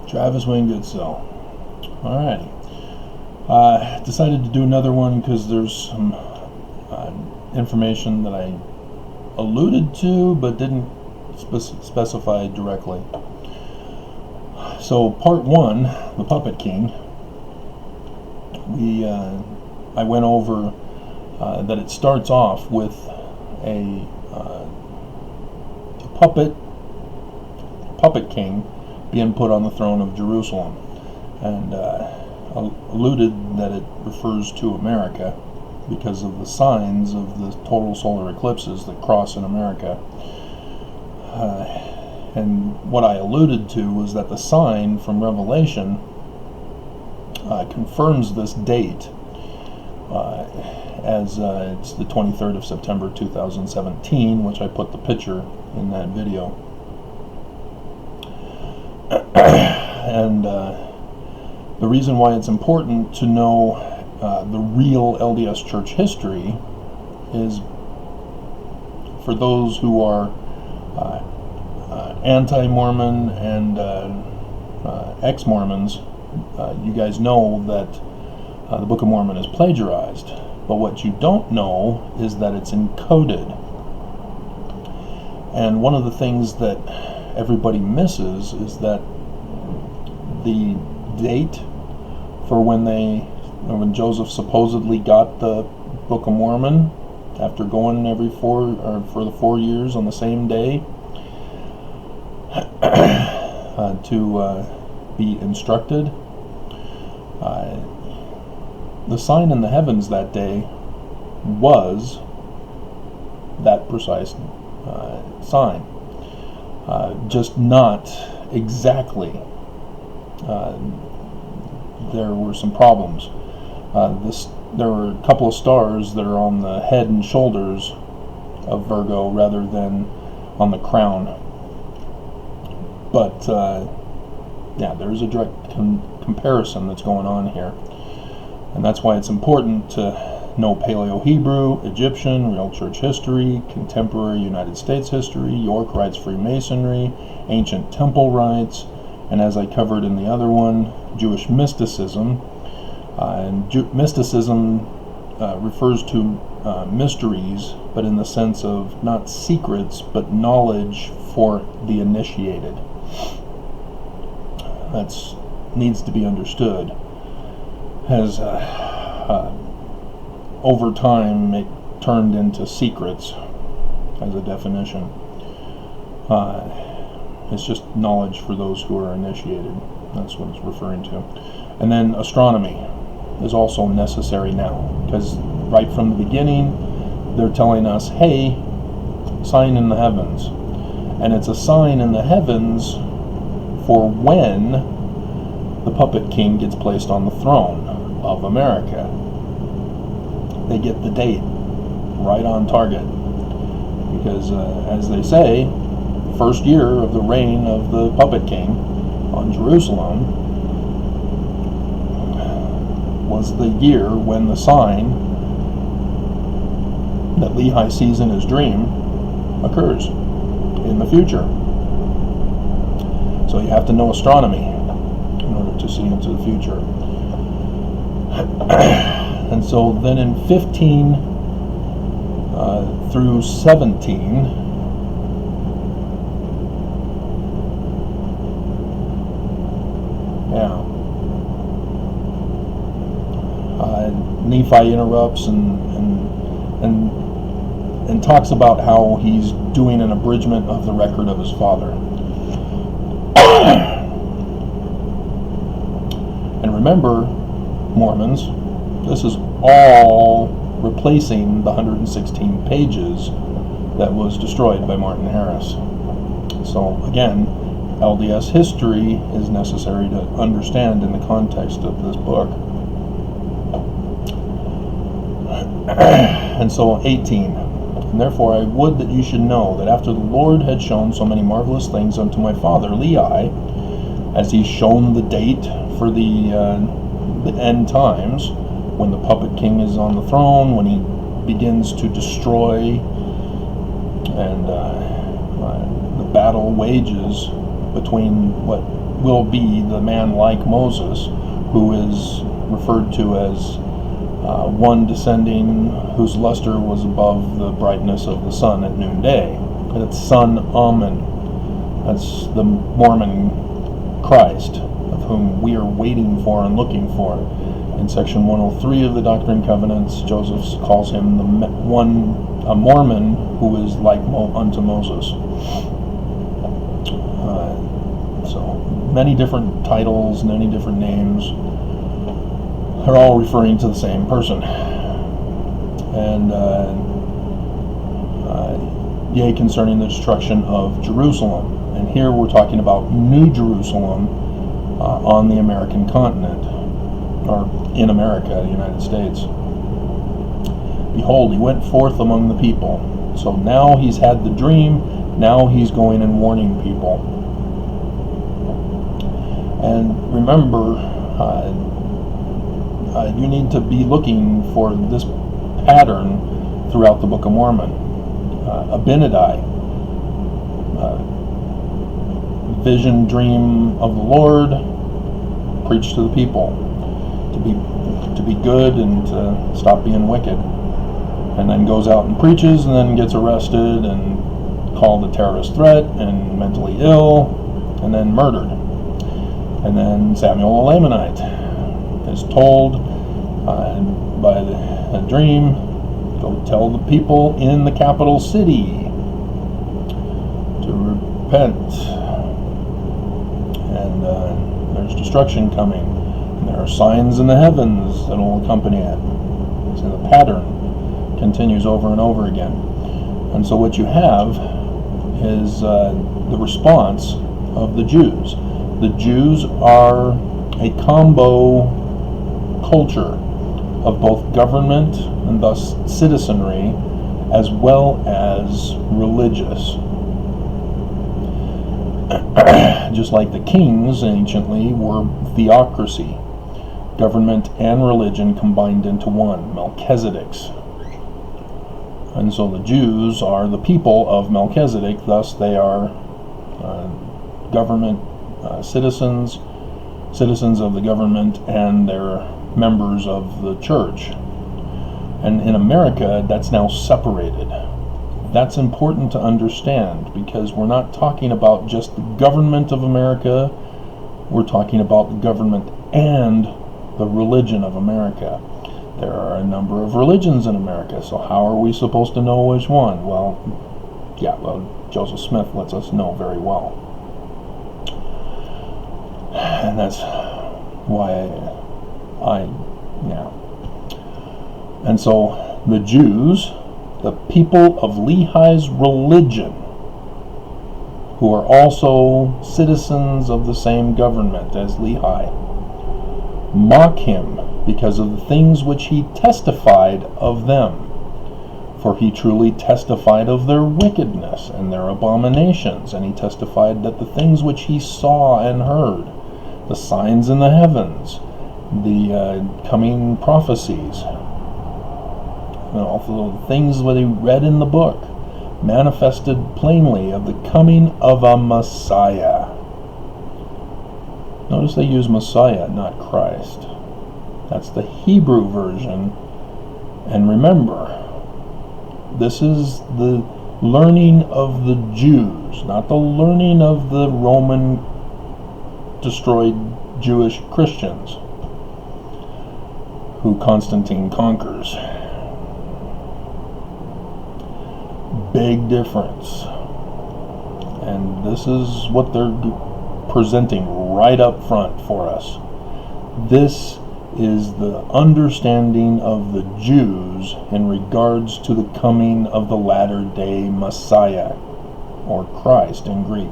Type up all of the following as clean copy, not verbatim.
Travis Wingate, so. Alrighty. Decided to do another one because there's some information that I alluded to but didn't specify directly. So part one, the Puppet King, I went over that it starts off with a puppet king being put on the throne of Jerusalem, and alluded that it refers to America because of the signs of the total solar eclipses that cross in America. And what I alluded to was that the sign from Revelation confirms this date as it's the 23rd of September 2017, which I put the picture in that video. And the reason why it's important to know the real LDS church history is for those who are anti-Mormon and ex-Mormons. You guys know that the Book of Mormon is plagiarized, but what you don't know is that it's encoded. And one of the things that everybody misses is that the date for when Joseph supposedly got the Book of Mormon after going for the 4 years on the same day to be instructed. The sign in the heavens that day was that precise sign, just not exactly. There were some problems. There were a couple of stars that are on the head and shoulders of Virgo rather than on the crown. But yeah, there's a direct comparison that's going on here. And that's why it's important to know Paleo-Hebrew, Egyptian, real church history, contemporary United States history, York Rites Freemasonry, ancient temple rites, and as I covered in the other one, Jewish mysticism. Mysticism refers to mysteries, but in the sense of not secrets, but knowledge for the initiated. That needs to be understood. Has over time turned into secrets as a definition. It's just knowledge for those who are initiated. That's what it's referring to. And then astronomy is also necessary now, because right from the beginning they're telling us, hey, sign in the heavens. And it's a sign in the heavens for when the puppet king gets placed on the throne of America. They get the date right on target, because as they say, first year of the reign of the puppet king on Jerusalem was the year when the sign that Lehi sees in his dream occurs in the future. So you have to know astronomy in order to see into the future. And so then in 15 through 17, Nephi interrupts and talks about how he's doing an abridgment of the record of his father. And remember, Mormons, this is all replacing the 116 pages that was destroyed by Martin Harris. So again, LDS history is necessary to understand in the context of this book. And so 18, and therefore I would that you should know that after the Lord had shown so many marvelous things unto my father Lehi, as he's shown the date for the end times, when the puppet king is on the throne, when he begins to destroy, and the battle wages between what will be the man like Moses, who is referred to as one descending whose luster was above the brightness of the sun at noonday. And it's Son Amen. That's the Mormon Christ, of whom we are waiting for and looking for. In section 103 of the Doctrine and Covenants, Joseph calls him a Mormon who is like unto Moses. So many different titles, many different names. They're all referring to the same person. And yea, concerning the destruction of Jerusalem. And here we're talking about New Jerusalem on the American continent, or in America, the United States. Behold, he went forth among the people. So now he's had the dream, now he's going and warning people. And remember, you need to be looking for this pattern throughout the Book of Mormon. Abinadi, vision, dream of the Lord, preach to the people to be good and to stop being wicked, and then goes out and preaches and then gets arrested and called a terrorist threat and mentally ill and then murdered. And then Samuel the Lamanite is told by the dream, go tell the people in the capital city to repent, and there's destruction coming, and there are signs in the heavens that will accompany it. So the pattern continues over and over again. And so what you have is the response of the Jews. The Jews are a combo culture of both government and thus citizenry, as well as religious. Just like the kings anciently were theocracy, government and religion combined into one, Melchizedek's. And so the Jews are the people of Melchizedek, thus they are government citizens of the government, and they're members of the church. And in America, that's now separated. That's important to understand, because we're not talking about just the government of America, we're talking about the government and the religion of America. There are a number of religions in America, so how are we supposed to know which one? Well, Joseph Smith lets us know very well. And that's why And so the Jews, the people of Lehi's religion, who are also citizens of the same government as Lehi, mock him because of the things which he testified of them. For he truly testified of their wickedness and their abominations, and he testified that the things which he saw and heard, the signs in the heavens, the coming prophecies, all the things that he read in the book, manifested plainly of the coming of a Messiah. Notice they use Messiah, not Christ. That's the Hebrew version. And remember, this is the learning of the Jews, not the learning of the Roman destroyed Jewish Christians who Constantine conquers. Big difference. And this is what they're presenting right up front for us. This is the understanding of the Jews in regards to the coming of the latter-day Messiah, or Christ in Greek.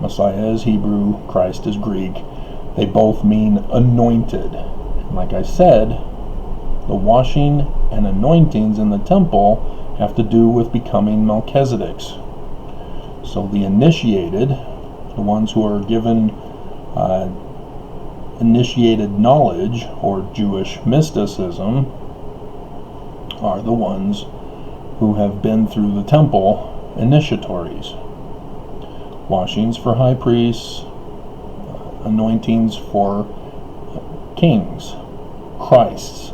Messiah is Hebrew, Christ is Greek. They both mean anointed. And like I said, the washing and anointings in the temple have to do with becoming Melchizedek's. So the initiated, the ones who are given initiated knowledge, or Jewish mysticism, are the ones who have been through the temple initiatories. Washings for high priests, anointings for kings, Christs,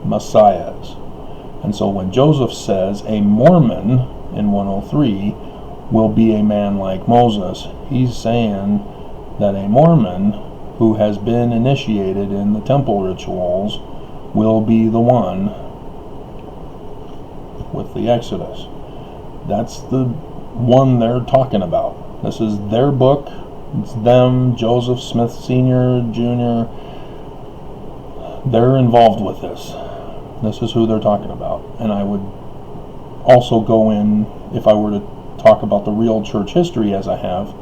Messiahs. And so when Joseph says a Mormon in 103 will be a man like Moses, he's saying that a Mormon who has been initiated in the temple rituals will be the one with the Exodus. That's the one they're talking about. This is their book. It's them, Joseph Smith Sr., Jr. They're involved with this. This is who they're talking about. And I would also go in, if I were to talk about the real church history as I have,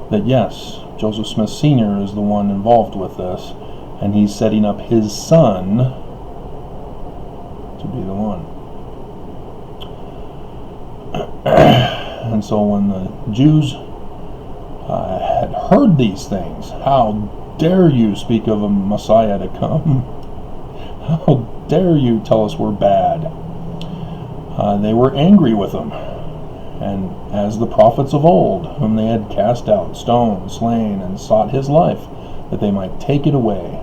that yes, Joseph Smith Sr. is the one involved with this, and he's setting up his son to be the one. And so when the Jews had heard these things, how dare you speak of a Messiah to come? How dare you tell us we're bad? They were angry with him, and as the prophets of old, whom they had cast out, stoned, slain, and sought his life, that they might take it away.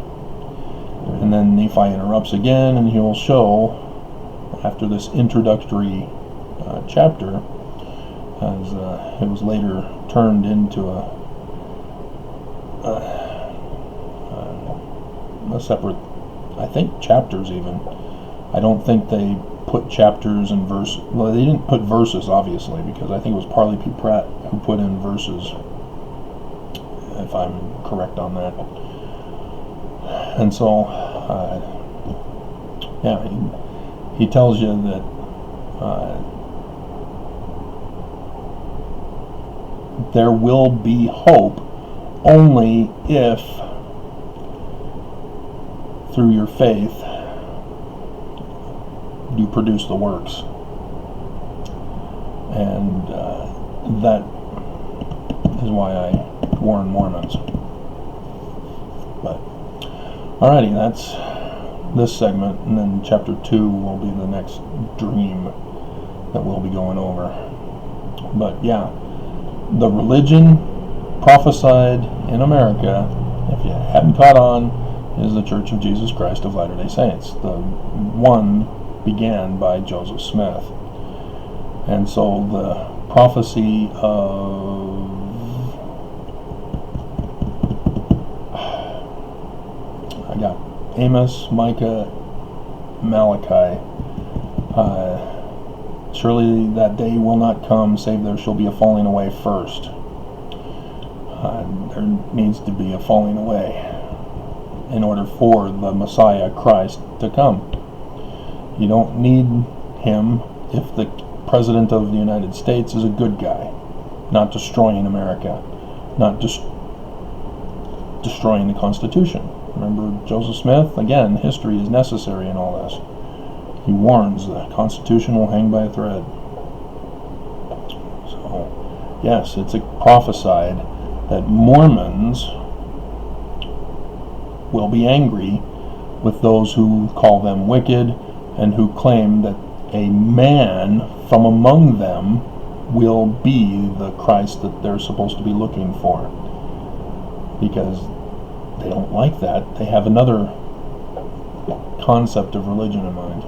And then Nephi interrupts again, and he will show, after this introductory chapter, as it was later turned into a separate, I think, chapters even. I don't think they put chapters and verse. Well, they didn't put verses, obviously, because I think it was Parley P. Pratt who put in verses, if I'm correct on that. And so, yeah, he tells you that there will be hope only if, through your faith, you produce the works. And that is why I warn Mormons. But alrighty, that's this segment, and then chapter 2 will be the next dream that we'll be going over. But yeah, the religion prophesied in America, if you hadn't caught on, is the Church of Jesus Christ of Latter-day Saints. The one began by Joseph Smith. And so the prophecy of I got Amos, Micah, Malachi. Surely that day will not come, save there shall be a falling away first. There needs to be a falling away in order for the Messiah, Christ, to come. You don't need him if the President of the United States is a good guy, not destroying America, not destroying the Constitution. Remember Joseph Smith? Again, history is necessary in all this. He warns the Constitution will hang by a thread. So, yes, it's prophesied that Mormons will be angry with those who call them wicked and who claim that a man from among them will be the Christ that they're supposed to be looking for. Because they don't like that. They have another concept of religion in mind.